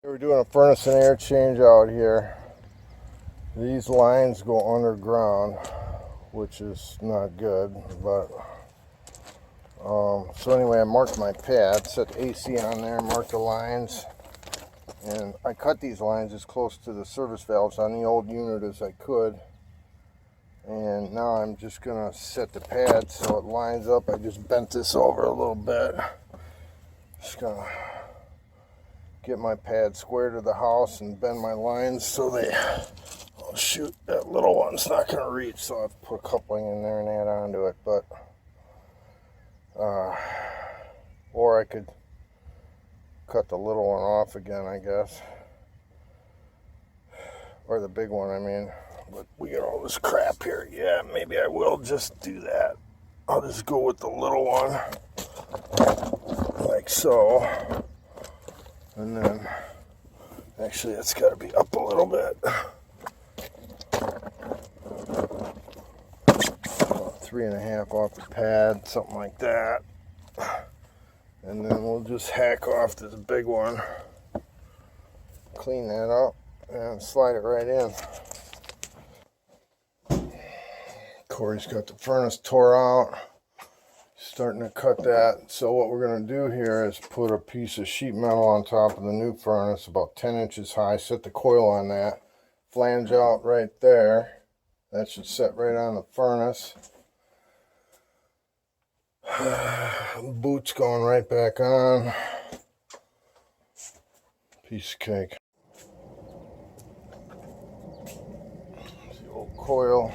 We're doing a furnace and air change out here. These lines go underground, which is not good, but so anyway, I marked my pad, set the AC on there, marked the lines, and I cut these lines as close to the service valves on the old unit as I could. And now I'm just gonna set the pad so it lines up. I just bent this over a little bit. Just gonna get my pad square to the house and bend my lines so they, oh shoot, that little one's not gonna reach, so I have to put a coupling in there and add onto it. But or I could cut the little one off again, I guess, or the big one, I mean. But we got all this crap here. Yeah, maybe I will just do that. I'll just go with the little one, like so. And then, actually, it's got to be up a little bit. About 3.5 off the pad, something like that. And then we'll just hack off this big one, clean that up, and slide it right in. Corey's got the furnace tore out, starting to cut that. So what we're going to do here is put a piece of sheet metal on top of the new furnace, about 10 inches high, set the coil on that, flange out right there. That should set right on the furnace. Boot's going right back on. Piece of cake. It's the old coil.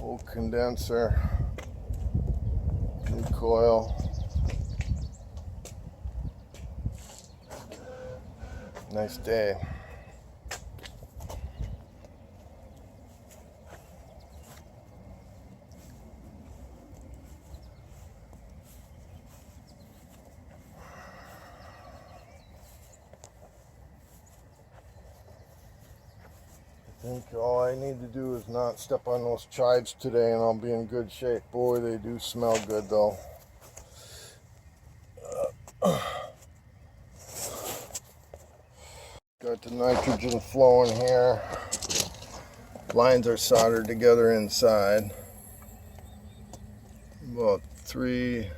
Old condenser. New coil. Nice day. I think all I need to do is not step on those chives today and I'll be in good shape. Boy, they do smell good though. Got the nitrogen flowing here. Lines are soldered together inside. About 3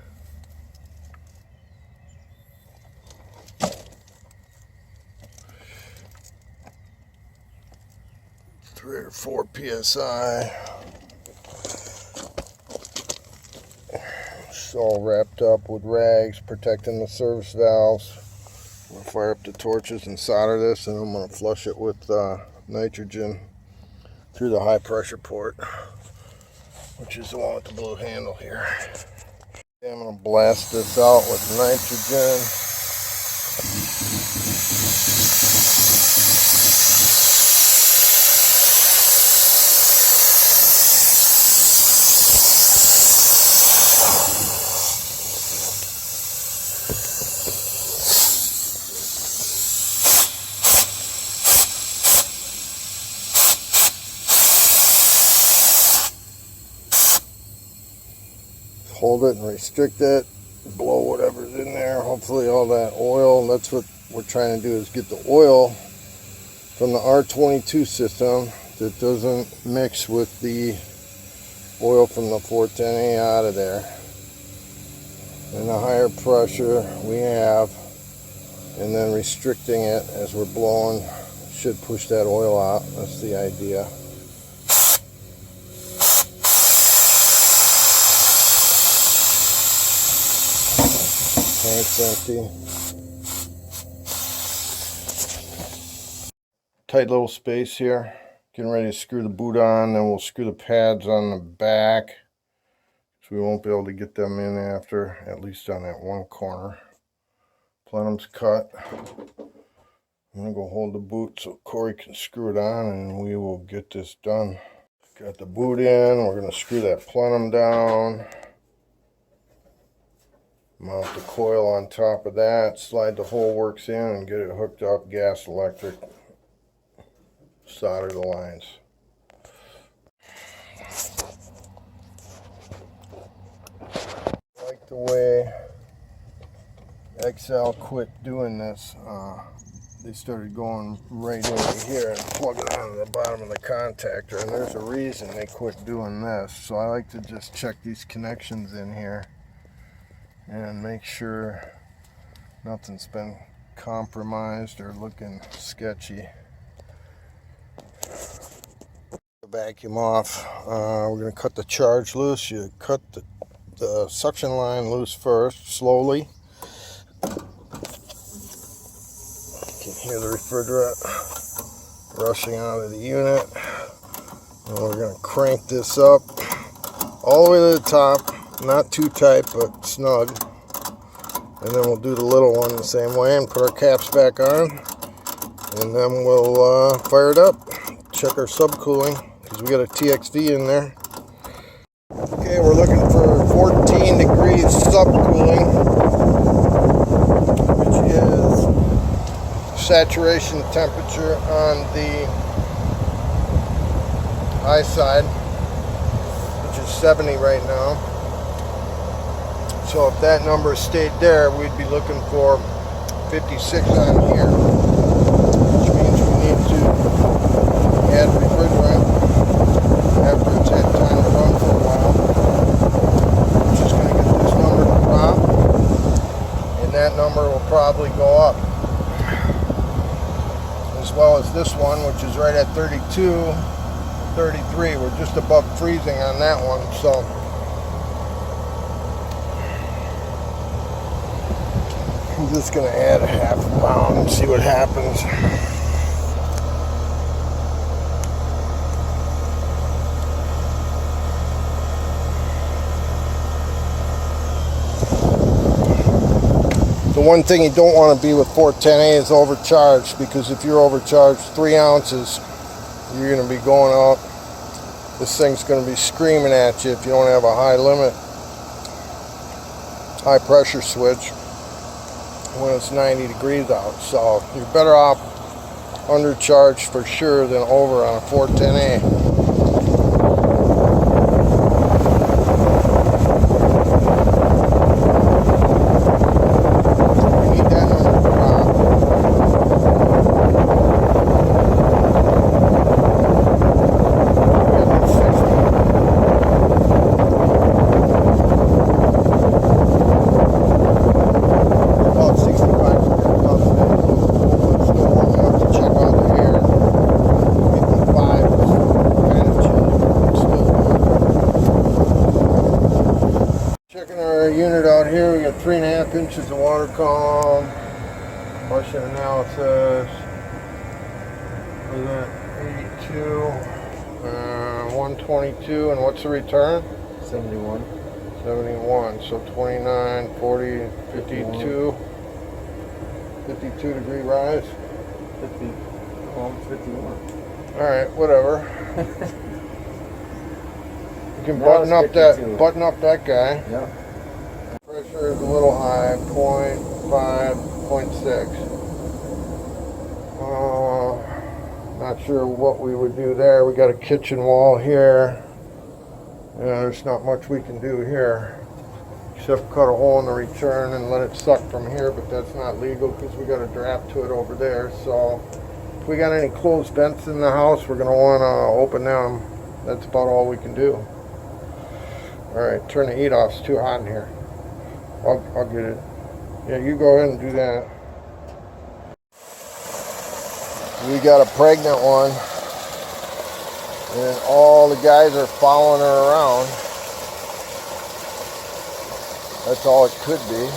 or 4 psi. It's all wrapped up with rags protecting the service valves. I'm gonna fire up the torches and solder this, and I'm gonna flush it with nitrogen through the high pressure port, which is the one with the blue handle here. Okay, I'm gonna blast this out with nitrogen. Hold it and restrict it, blow whatever's in there, hopefully all that oil. That's what we're trying to do, is get the oil from the R22 system that doesn't mix with the oil from the 410A out of there. And the higher pressure we have, and then restricting it as we're blowing, should push that oil out. That's the idea. Tank's empty. Tight little space here. Getting ready to screw the boot on, then we'll screw the pads on the back, so we won't be able to get them in after, at least on that one corner. Plenum's cut. I'm gonna go hold the boot so Corey can screw it on, and we will get this done. Got the boot in. We're gonna screw that plenum down. Mount the coil on top of that, slide the whole works in and get it hooked up, gas, electric, solder the lines. I like the way XL quit doing this. They started going right into here and plugging onto the bottom of the contactor, and there's a reason they quit doing this. So I like to just check these connections in here and make sure nothing's been compromised or looking sketchy. Vacuum off. We're going to cut the charge loose. You cut the suction line loose first, slowly. You can hear the refrigerant rushing out of the unit. And we're going to crank this up all the way to the top, not too tight but snug. And then we'll do the little one the same way and put our caps back on. And then we'll fire it up. Check our subcooling because we got a TXV in there. Okay, we're looking for 14 degrees subcooling, which is saturation temperature on the high side, which is 70 right now. So if that number stayed there, we'd be looking for 56 on here, which means we need to add refrigerant after it's had time to run for a while, which is going to get this number to drop, and that number will probably go up, as well as this one, which is right at 32, 33. We're just above freezing on that one, so I'm just going to add a half a pound and see what happens. The one thing you don't want to be with 410A is overcharged, because if you're overcharged 3 ounces, you're going to be going out. This thing's going to be screaming at you if you don't have a high limit, high pressure switch when it's 90 degrees out. So you're better off undercharged for sure than over on a 410A. Unit out here, we got 3.5 inches of water column, pressure analysis, we're at 82, 122, and what's the return? 71. 71, so 29, 40, 52, 52 degree rise. 50, almost 51. Alright, whatever. You can button up that guy. Yeah. Pressure is a little high, 0.5, 0.6. Not sure what we would do there. We got a kitchen wall here. Yeah, there's not much we can do here, except cut a hole in the return and let it suck from here, but that's not legal because we got a draft to it over there. So if we got any closed vents in the house, we're going to want to open them. That's about all we can do. Alright, turn the heat off. It's too hot in here. I'll get it. Yeah, you go ahead and do that. We got a pregnant one, and all the guys are following her around. That's all it could be.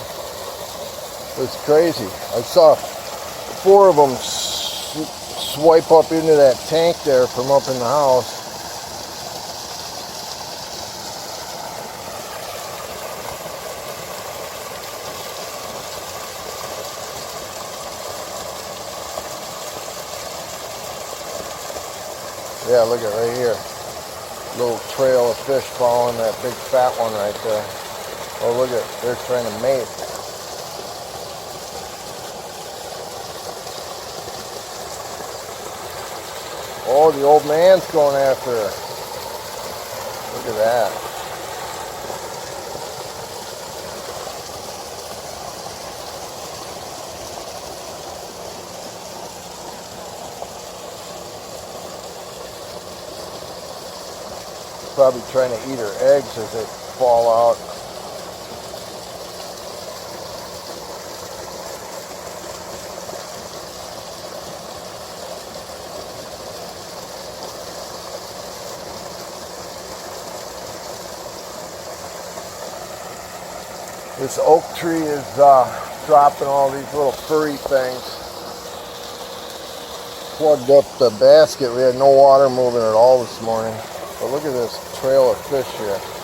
It's crazy. I saw 4 of them swipe up into that tank there from up in the house. Yeah, look at right here. Little trail of fish following that big fat one right there. Oh, look at, they're trying to mate. Oh, the old man's going after her. Look at that. probably trying to eat her eggs as they fall out. This oak tree is dropping all these little furry things. Plugged up the basket. We had no water moving at all this morning. But look at this trail of fish here.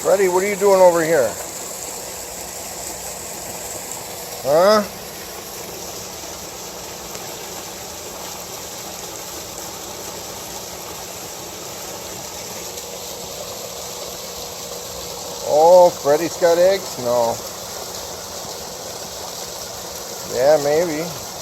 Freddie, what are you doing over here? Huh? Oh, Freddie's got eggs? No. Yeah, maybe.